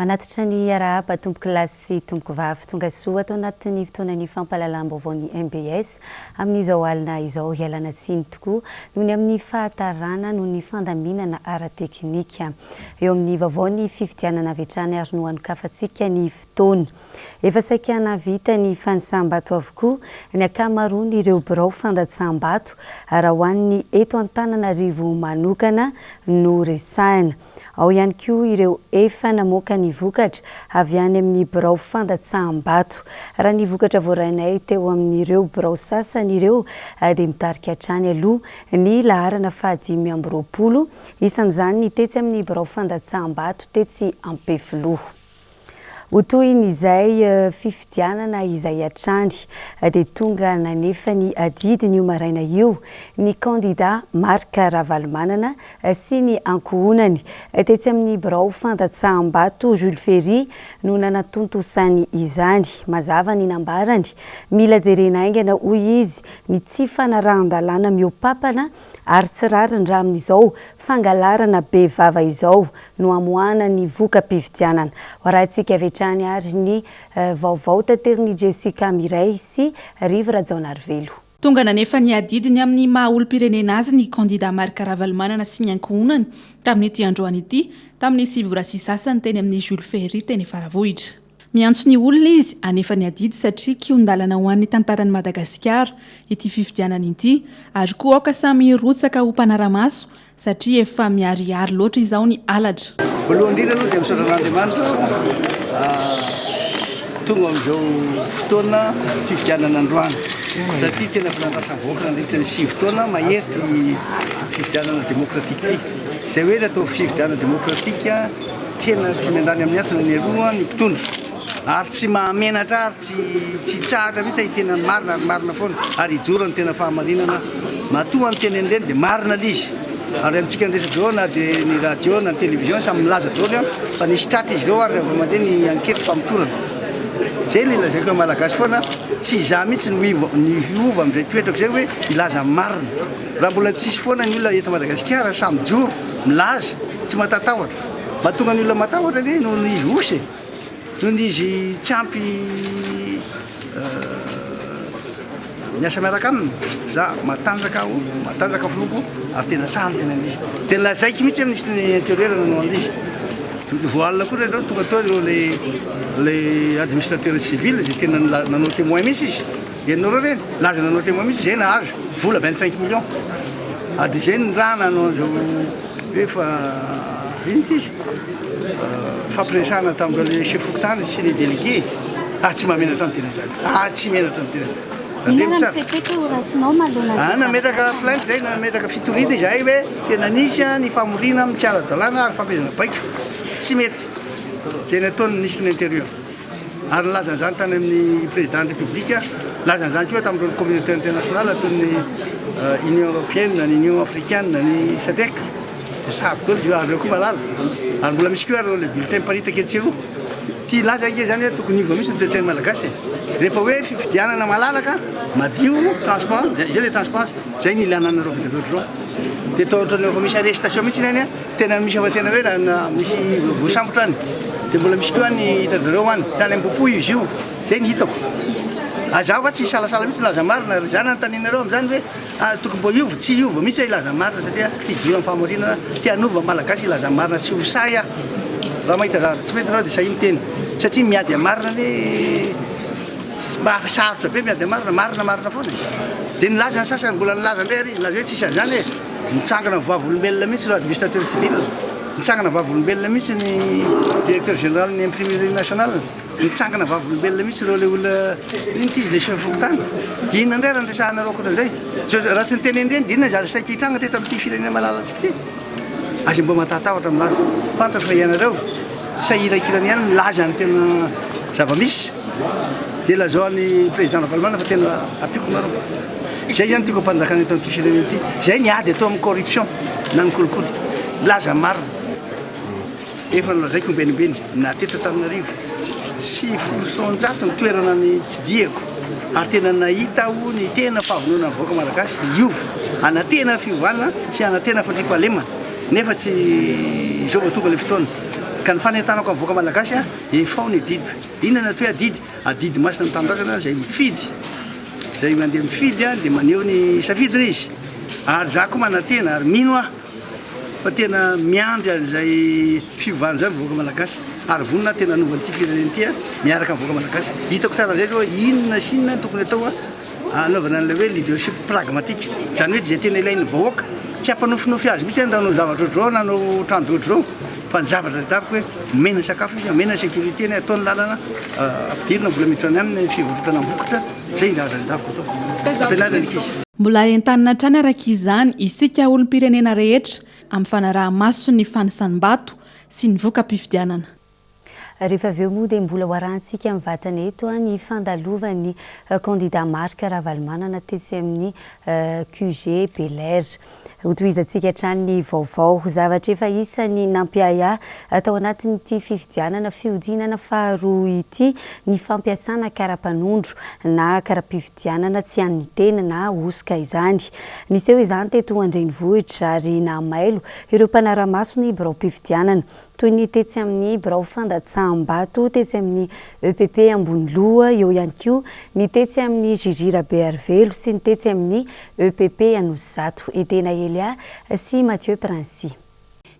Manatitra ny arahaba tomboky lasy sy tomboky vavy tonga soa atao anatin'ny fotoanany fampahalalam-baovao ny MBS amin'izao alina izao hialana tsiny tokoa noho ny amin'ny fahatarana noho ny fandaminana ara-teknika. Eo amin'ny vaovao ny fifidianana avy hatrany ary no anokafantsika ny fotoana. Efa saikana vita ny fanisambato avokoa ny akamaroany ireo birao fandatsambato raha hoan'ny eto Antananarivo manokana no resahana. Ao ihany koa ireo efa namoaka ny vokatra avy any amin'ny birao fandatsaham-bato. Raha ny vokatra voarainay teo amin'ireo birao sasany ireo dia mitarika hatrany aloha ny laharana 520 isan'izany ny tetsy amin'ny birao fandatsaham-bato tetsy Ampefloha. Hotoin'izay fifidianana izay hatrany dia tonga nanefa ny adidiny io maraina io ny kandida Marika Ravalomanana sy ny ankohonany tetsy amin'ny birao fandatsaham-bato Jules Ferry no nanatontosany izany. Mazava ny nambarany, mila jerena aingana hoy izy ny tsy fanarahan-dalàna miopapana ary tsy rariny raha amin'izao fangalarana be vava izao no amoahana ny voka-pifidianana. Horahantsika avy hatrany ary ny vaovao tanteriny Jessica Miray sy Riva Rajaonarivelo. Tonga nanefa ny adidiny amin'ny maha-olom-pirenena azy ny kandida Marika Ravalomanana sy ny ankohonany tamin'ity androany ity tamin'ny sivy sasany teny amin'ny Jules Ferry teny Faravohitra. Miantso ny olona izy anefa ny adidy satria kiondalana ho an'ny tantarany Madagasikara ity fifidianana ity ary koa aoka samy rotsaka ho mpanaramaso satria efa miharihary loatra izao ny alatra. Voalohany indrindra aloha dia misaoran'Andriamanitra tonga amin'izao fotoana fifidianana androany satria tena filandrasam-bahoaka nandritra ny 5 taona mahery fifidianana demokratika ity. Izay hoe atao fifidianana demokratika tena tsy miandany amin'ny asana ny aloha ny mpitondro ary tsy mahamenatra ary tsy tsahatra mihitsy tena marina ary marina foana ary hijoro ny tena fahamarinana matoa ny tena endreny dia marina lizy. Ary amintsika ndraiky na dia ny radio na ny télévision samy milaza daholo fa nisy tratra izy ireo ary rehefa mandeha ny ankety famitorana. Zay ilay lazaiko malagasy foana tsy izaho mihitsy ny hiova amin'izay toetrako izay hoe ilaza marina. Raha mbola tsisy foana ny olona eto Madagasikara samy joro milaza tsy matatahotra. Mahatonga ny olona matahotra anie noho izy osy noho izy tsy ampy miasa miaraka aminy. Za matanjaka filoko ary tena samy tena an'izy. Tena lazaiko mihitsy amin'ny intérieur nanao an'izy. Voalina koa ireo tonga tao ireo le administrateur civil izay tena nanao témoin mihitsy izy. Ianareo reny laza nanao témoin mihitsy izay nahazo vola 25 millions. Ary izay ny raha nanao an'izao efa ino ity fampiresahana tamin'ireo chef fokontany sy les délégués. Tsy mahamenatra ny tena zany. Tsy menatra ny tena. Nametraka plainte zay nametraka fitoriana izahay hoe tena nisy ny famorina amin'ny tsiara-dalàna ary fampezana baiko tsy mety zay nataony nisy ny intérieur ary nilazana izany tany amin'ny président de république lazana izany koa tamin'ireo communauté internationale toy ny Union européenne ny Union africaine ny SADC dia sady tao izy ary reo koa malala ary mbola misy koa reo le bulletin miparitaka etsy roa ty laza ake zany hoe tokony iva mihitsy ny toe-tsainy malagasy rehefa hoe fifidianana malalaka madio transparent zay le transparence zay ny ilananareo be loatra zao dia tao ohatrany efa misy arrestation mihitsy any tena misy afa tena hoe misy voasambotra any dia mbola misy koa ny hitanareo any tany am-popo izy io zay ny hitako azaho fa tsy salasala mihitsy laza marina ry zany antaninareo amin'izany hoe tokony mbo iova tsy iova mihitsy ilaza marina satria ty joro amin'ny fahamarinana ty anova malagasy ilaza marina sy hosay raha mahita zavatra tsy mety anao dia sahiny teny satria miady amarina le mba sarotra be miady marina foana dia nilaza ny sasany mbola nilaza indray ary nilaza hoe tsisy an'izany hoe mitsangana vavolombelona mihitsy ireo administrateur civil mitsangana vavolombelona mihitsy ny directeur général ny imprimerie nationale mitsangana vavolombelona mihitsy ireo le olona inty le chef fokontany inona indray raha nresahanareo akoatran'izay raha tsy niteny endreny dia inona zary saika hitranga teto amin'ity firenena malalatsika ty azy mbo matatahotra milaza fantatra fa ianareo sahirakirany ihany milaza ny tena zava-misy dia lazaoan'ny président Ravalomanana fa tena ampiko mareo zay zany tiako mpanjakana eto amin'ity firenena ity zay ny ady atao amin'ny corruption na ny kolikoly milaza marina efa nolazaiko mbenimbeny na teto Antananarivo 700 ny toerana ny tsy diako ary tena nahita ho ny tena fahavonona ny vahoaka malagasy iova ana tena fiovanana sy ana tena fandriam-pahalemana nefa tsy izao tonga le fotoana ka ny fanentanako avoaka malagasy efa ny didy inona hoe adidy masina ny tandrasana zay mifidy zay mandeha mifidy dia maneho ny safidina izy ary za koa manantena ary mino fa tena miandry zay fivany zay mivoaka malagasy ary vonina tena novany ty fireneny ty miaraka mivoaka malagasy hitako tsara zay hoe inona sinina tokony atao anaovana an'ilay hoe leadership pragmatique zany hoe zay tena ilain'ny vahoaka tsy hampanofinofy azy mihitsy nanao zavatra ohatr'izao nanao trano ohatr'izao fa ny zavatra daviko hoe mena sakafo izy mena sécurité ny ataony lalana ampidirina vola mitrany aminy fivarotana vokatra zay ny zavatra daviko atao ampianarana ankizy mbola entanina trany araka izany isika olom-pirenena rehetra amin'ny fanaraha-maso ny fanisan'bato sy ny voka-pifidianana rehefa avy eo moa dia mbola hoarantsika amin'ny vatana eto ny fandalovan'ny candidat marque Ravalomanana tetsy amin'ny QG Belair hotoizantsika hatrany ny vaovao zavatra efa isany nampiaya atao anatin'ity fifidianana fiodinana faharoa ity ny fampiasana karapanondro na karapifidianana tsy an'ny tena na osika izany niseho izany teto Andrenivohitra ary na mailo ireo mpanaramaso ny birao pifidianana toy ny tetsy amin'ny birao fandatsambato tetsy amin'ny EPP Amboniloha eo ihany koa ny tetsy amin'ny Jijira Bearvelo sy ny tetsy amin'ny EPP Anosizato Edena Elia sy Mathieu Princy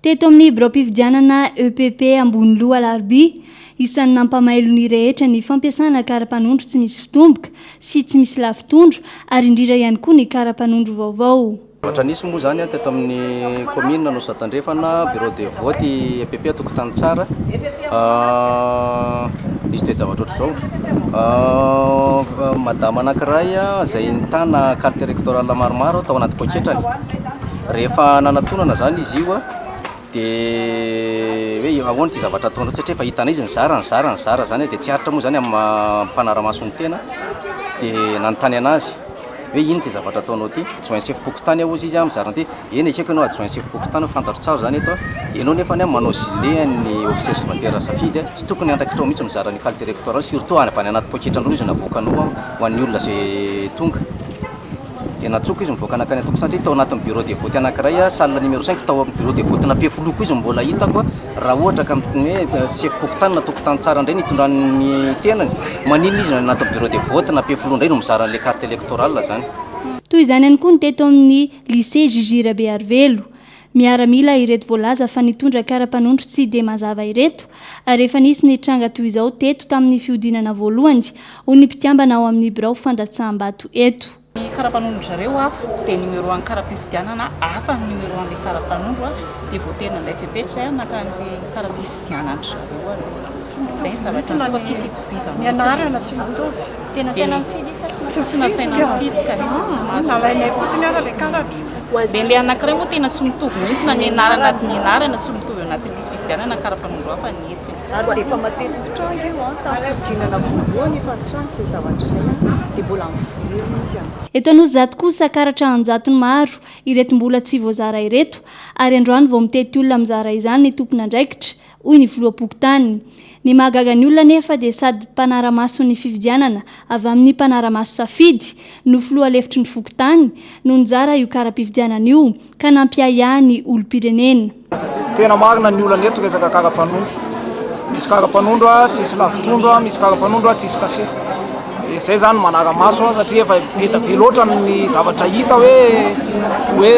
teto amin'ny birao pifidianana EPP Amboniloha Alarobia isan'ny nampamailo ny rehetra ny fampiasana karapanondro tsy misy fitomboka sy tsy misy lafitondro ary indrindra ihany koa ny karapanondro vaovao Ohatra nisy moa zany teto amin'ny commune no Satandrefana bureau de vote EPP atokotany tsara nisy toe-javatra ohatr'izao madama anankiray zay nitana carte électorale maromaro tao anaty poketrany rehefa nanatonana zany izy io dia hoe ahoana ty zavatra ataonao satria efa hitana izy ny zara zany dia tsy haritra moa zany amin'ny mpanaramaso ny tena dia nanontany anazy hoe ino ty zavatra ataonao ty adjoint chef pokotany aho izy mizarana ty eny akaiky anao adjoint chef pokotany fantatro tsara zany eto ianao nefa manao gilet ny observateur safidy tsy tokony andraikitrao mihitsy mizara ny qualité électorale surtout any avy any anaty poketrandreo izy navoakanao ho an'ny olona zay tonga dia natsoka izy mivoaka anakany atoko satria tao anatin'ny bureau de vote anankiray salle numéro 5 tao amin'ny bureau de vote napefoloko izy mbola hitako raha ohatra ka amin'ny hoe chef pokotany natokotany tsara indray nitondran'ny tenany manino izy anatin'ny bureau de vote napefolo indray no mizara an'ilay carte électorale zany toy izany ihany koa ny teto amin'ny lycée Jijira Bearvelo miaramila ireto voalaza fa nitondra karapanondro tsy dia mazava ireto ary efa nisy ny tranga toy izao teto tamin'ny fiodinana voalohany ho ny mpitiambana ao amin'ny birao fandatsambato eto karapanondro zareo hafa dia numéro 1 karapifidianana hafa numéro 1 le karapanondro dia voatena ilay fepetra naka ny karapifidianana zareo zay zavatra fa tsisy itovisa mianarana tsy mitovy tena saina mifidy tsy nasaina mifidy ka nalainay fotsiny ara le karatra dia le anankiray moa tena tsy mitovy mihitsy na ny anarana ny anarana tsy mitovy anatin'ny lisy fifidianana karapanondro hafa ny entiny ary efa matetika tranga io tamin'ny fidinana voalohany efa ny tranga izay zavatra izay dia mbola mivoerina izy eto Anosizato kosa karatra anjatony maro ireto mbola tsy voazara ireto ary androany vao mitety olona mizara izany ny tompona andraikitra hoy ny filoha-pokotany ny mahagaga ny olona nefa dia sady mpanaramaso ny fifidianana avy amin'ny mpanaramaso safidy no filoha lefitry ny fokotany no nijara io karapifidianana io ka nampiaya ny olom-pirenena tena marina ny olana eto resaka karapanondro misy karapanondro tsisy lafitondro misy karapanondro tsisy kase zay zany manaramaso satria efa beta be loatra amin'ny zavatra hita hoe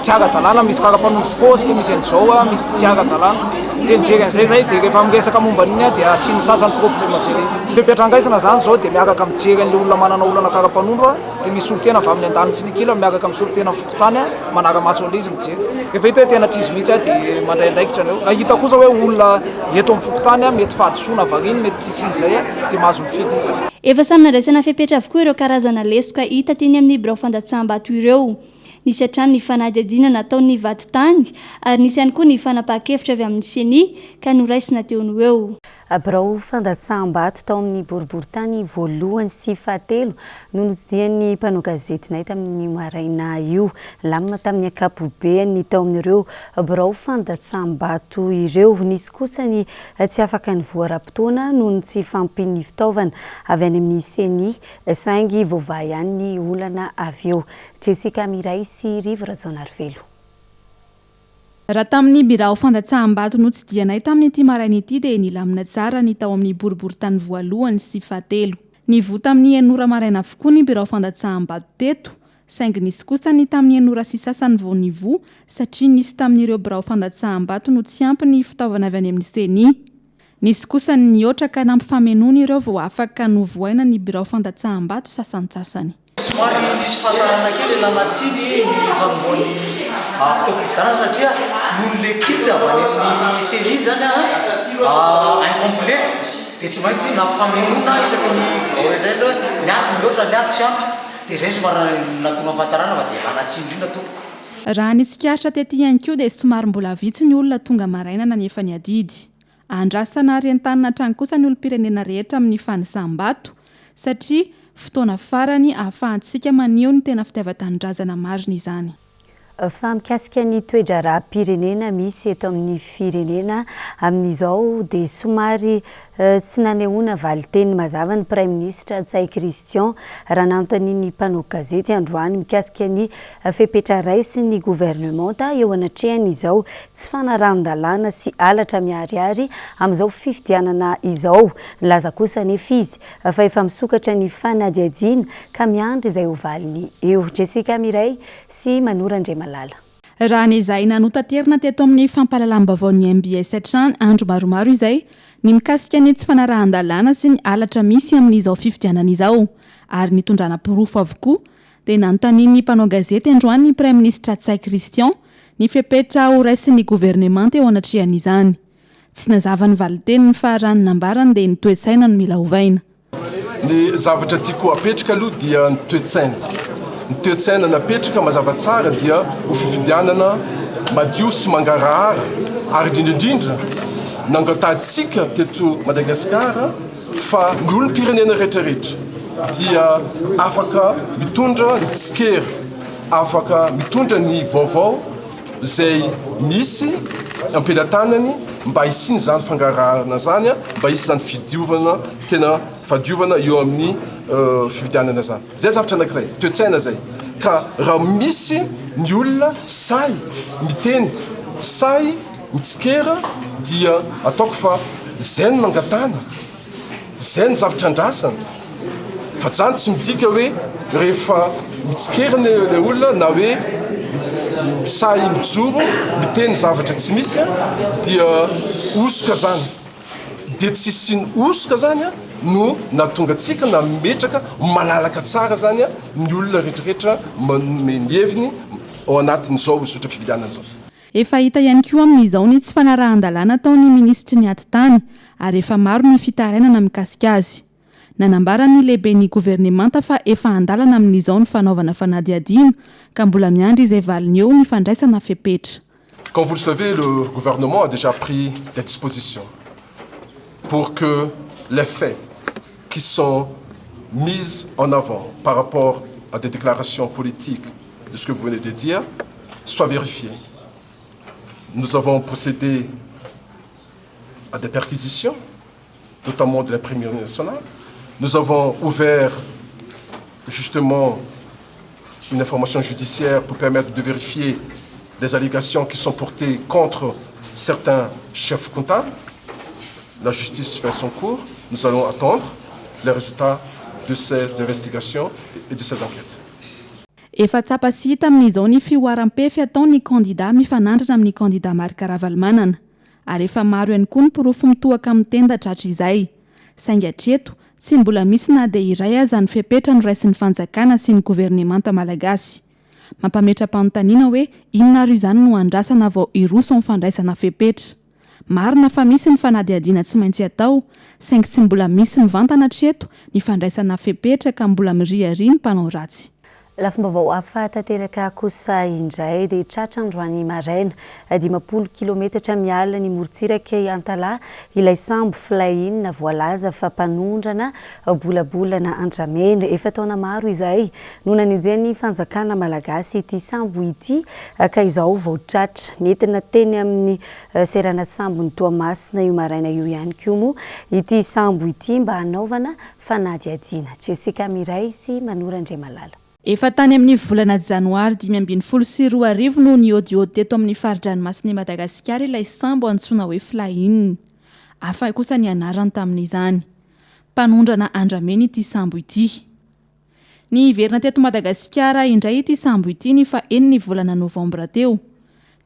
tsy ara-dalàna misy karapanondro fosika misy an'izao misy tsy ara-dalàna dia nijery an'izay zay dia rehefa miresaka momba an'iny dia asiany sasany problème be izy mpepetra-ngaisana zany zao dia miaraka mijery an'le olona manana olana karapanondro dia misy olo tena avy amin'ny andaniny sy ny kila miaraka misy olo tena fokotany manaramaso an'le izy mijery rehefa hita hoe tena tsisy mihitsy dia mandray andraikitra anao ahita kosa hoe olona eto amin'ny fokotany mety fahadisoana variny mety tsisy izay dia mahazo mifidy izy efa samy nandraisana fepetra avokoa ireo karazana lesoka hita teny amin'ny birao fandatsambato ireo nisy hatrany ny fanadihadiana nataon'ny vaditany ary nisy ihany koa ny fanapahan-kevitra avy amin'ny seni ka noraisina teony eo birao fandatsambato tao amin'ny boriboritany voalohany sy fahatelo no notsidihany mpanao gazetinay tamin'ny maraina io lamina tamin'ny akapobeany tao amin'ireo birao fandatsambato ireo nisy kosa ny tsy afaka ny voaram-potoana noho ny tsy fampiny fitaovana avy any amin'ny seni saingy voava ihany ny olana avy eo Jessica Miray sy Rivo Rajaonarivelo raha tamin'ny birao fandatsaham-bato no tsy dianay tamin'nyity maraina ity dia nilamina tsara ny tao amin'ny boribory-tany voalohany sy fahatelo ny vo tamin'ny enora maraina avokoa ny birao fandatsaham-bato teto saingy nisy kosa ny tamin'ny enora sy sasany vao ny vo satria nisy tamin'ireo birao fandatsaham-bato no tsy ampy ny fitaovana avy any amin'ny seni nisy kosa ny oatra ka nampifamenona ireo vao afaka novoaina ny birao fandatsaham-bato sasantsasany somary misy fahatarana kely lanatsiny ny fanomboany fitaovam-pividianana satria noho le kit avy any amin'ny seni zany incomplet dia tsy maintsy nampifamenona isaky ny orenel ny ato ny oatra ny ato tsy ampy dia izay somary natonga fahatarana fa dia lanatsiny indrindra tompoko raha nisikatra tetỳ ihany koa dia somary mbola vitsy ny olona tonga maraina nanefa ny adidy andrasana arian-tanina trany kosa ny olom-pirenena rehetra amin'ny fanisam-bato satria fotoana farany ahafahantsika maneho ny tena fitiavan-tanindrazana marina izany fa mikasika ny toedrara-pirenena misy eto amin'ny firenena amin'izao dia somary tsy nanehoana valiteny mazava ny prime ministre Tsay Christian raha nanontany ny mpanao gazety androany mikasika ny fepetra raisy ny gouvernementa eo anatrehany izao tsy fanaran-dalàna sy alatra miharihary amin'izao fifidianana izao nilaza kosa nefa izy fa efa misokatra ny fanadihadiana ka miandry izay ovaliny eo Jessica Miray sy Manorandre Malala raha n'izay nanotanterina teto amin'ny fampahalalam-baovao ny MBS hatrany andro maromaro izay ny mikasika ny tsy fanarahan-dalàna sy ny alatra misy amin'izao fifidianana izao ary nitondrana pirofo avokoa dia nanontaniany mpanao gazety androany ny prime ministre Tsay Christian ny fepetra ho raisin'ny gouvernementa eo anatrehan'izany tsy nazava ny valiteniny fa raha ny nambarany dia ny toe-tsaina no mila ovaina ny zavatra tiako apetraka aloha dia ny toe-tsaina ny toe-tsaina napetraka mazava tsara dia ho fifidianana madio sy mangarahara ary indrindrindra nangatantsika teto Madagasikara fa ny olom-pirenena rehetrarehetra dia afaka mitondra ny tsikera afaka mitondra ny vaovao izay misy ampelantanany mba hisiny zany fangarahana zany mba hisy zany fidiovana tena fadiovana eo amin'ny fifidianana zany zay zavatra anankiray toe-tsaina zay ka raha misy ny olona say miteny say mitsikera dia ataoko fa zay no nangatana zay ny zavatra andrasana fa zany tsy midika hoe rehefa mitsikera le olona na hoe say mijoro miteny zavatra tsy misy dia osoka zany dia tsy siny osoka zany no natonga atsika na metraka malalaka tsara zany ny olona rehetrarehetra manome ny heviny ao anatin'izao sotram-pifidianana zao efa hita ihany koa amin'izao ny tsy fanarahan-dalàna taon'ny ministry ny atitany ary efa maro ny fitarainana mikasika azy nanambarany lehiben'ny gouvernementa fa efa andalana amin'izao ny fanaovana fanadihadiana ka mbola miandry izay valiny eo ny fandraisana fepetra. Comme vous le savez, le gouvernement a déjà pris des dispositions pour que les faits qui sont mis en avant par rapport à des déclarations politiques de ce que vous venez de dire soient vérifiés. Nous avons procédé à des perquisitions, notamment de l'imprimerie nationale. Nous avons ouvert justement une information judiciaire pour permettre de vérifier les allégations qui sont portées contre certains chefs comptables. La justice fait son cours. Nous allons attendre les résultats de ces investigations et de ces enquêtes. Efa tsapa sy hita amin'izao ny fioaram-pefy ataon'ny candidat mifanandrana amin'ny candidat marika ravalomanana ary efa maro ihany koa ny pirofo mitohaka amin'ny tenda tratra izay saingy hatreto tsy mbola misy na dia iray aza ny fepetra no raisin'ny fanjakana sy ny gouvernementa malagasy mampametra-panontaniana hoe inona ary izany no andrasana vao iroso ny fandraisana fepetra marina fa misy ny fanadihadiana tsy maintsy atao saingy tsy mbola misy mivantana hatreto ny fandraisana fepetra ka mbola mirihary ny mpanao ratsy. Lafim-baovao hafa tanteraka kosa indray dia tratra androany maraina 10 kilometatra miala ny morontsiraka Antala ilay sambo flahin voalaza fa mpanondrana bolabolana Andramena efa taona maro izay no nanenjeny fanjakana malagasy ity sambo ity ka izao vao tratra nentina teny amin'ny serana sambo ny Toamasina io maraina io ihany koa moa ity sambo ity mba hanaovana fanadihadiana. Jessica Miray sy Manorandre Malala. Efa tany amin'ny volana janoary 2024 no niodiody teto amin'ny faridranomasina Madagasikara ilay sambo antsoina hoe flahine. Hafa kosa ny anarany tamin'izany. Mpanondrana andrameny ity sambo ity. Ny verina teto Madagasikara indray ity sambo ity ny fa 9 volana novambra teo.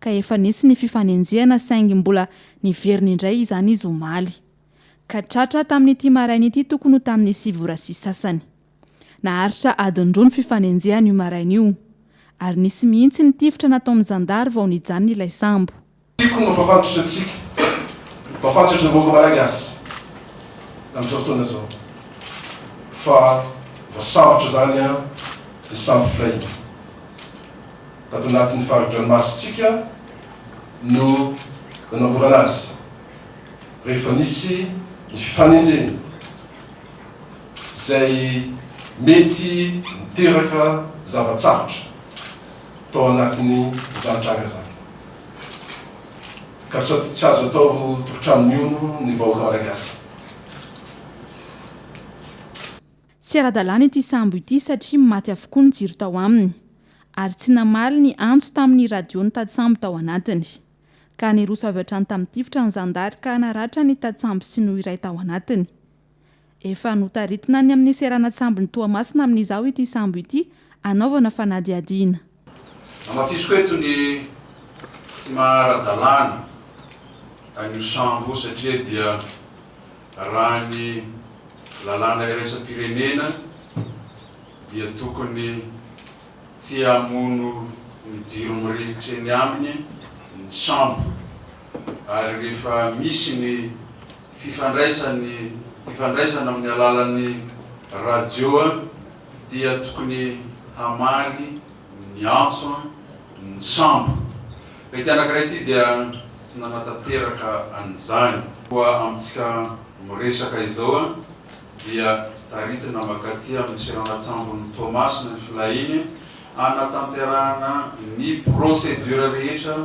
Ka efa nisy ny fifanenjehana saingy mbola niverina indray izany izy omaly. Ka tratra tamin'ity maraina ity tokony tamin'ny 7 sy sasany. Naharitra adindroa ny fifanenjehana io maraina io. Ary nisy mihitsy ny tifitra nataon'ny zandary vao nijanona ilay sambo. Tiako mampafantatra antsika. Mampafantatra vahoaka malagasy. Amin'izao fotoana zao. Fa voasambotra zany ny sambo flahine. Tato anatin'ny faridranomasitsika no nanamborana azy. Rehefa nisy ny fifanenjehana izay mety miteraka zavatsarotra tao anatin'ny zanitranga zany. Ka tsy azo atao tokotranon'io ny vahoaka malagasy. Tsy ara-dalàna ity sambo ity satria maty avokoa ny jiro tao aminy. Ary tsy namaly ny antso tamin'ny radiony tadsambo tao anatiny. Ka niroso avy hatrany tamin'ny tifitra ny zandary ka naratra ny tadsambo sy no iray tao anatiny. Efa notaritina ny amin'ny serana sambo ny Toamasina amin'izao ity sambo ity anaovana fanadiadiana. Amafisiko eto ny tsy mahara-dalàna an'io sambo satria dia raha ny lalàna iraisam-pirenena dia tokony tsy hamono ny jiro mirehitra eny aminy ny sambo. Ary rehefa misy ny fifandraisana amin'ny alalan'ny radio dia tokony hamaly ny antso ny sambo. Ity anankiray ity dia tsy nanatateraka an'izany. Koa amintsika miresaka izao dia taritina makaty amin'ny seranatsambo ny Toamasina ny flahine anatanterahana ny procédure rehetra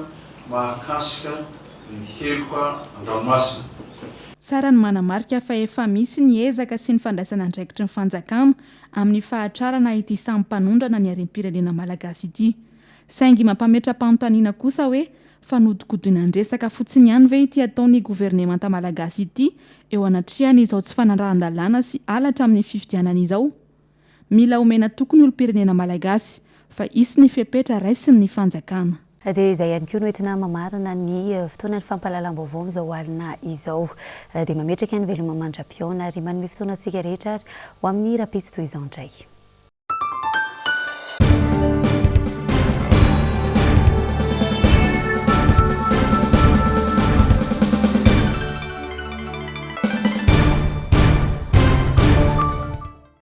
mahakasika ny heloka an-dranomasina. Tsara ny manamarika fa efa misy ny ezaka sy ny fandraisana andraikitry ny fanjakana amin'ny fahatrarana ity sambo mpanondrana ny harem-pirenena malagasy ity. Saingy mampametra-panontaniana kosa hoe fanodikodinandresaka fotsiny ihany ve ity ataon'ny governemanta malagasy ity eo anatrehany izao tsy fanandrahan-dalàna sy alatra amin'ny fifidianana izao. Mila omena tokony olom-pirenena malagasy fa isy ny fepetra raisiny ny fanjakana. Dia izay ihany koa no entina mamarina ny fotoanan'ny fampahalalam-baovao amin'izao alina izao. Dia mametraka ny veloma mandra-piona ary manome fotoana antsika rehetra ho amin'ny rapitsy toy izao indray.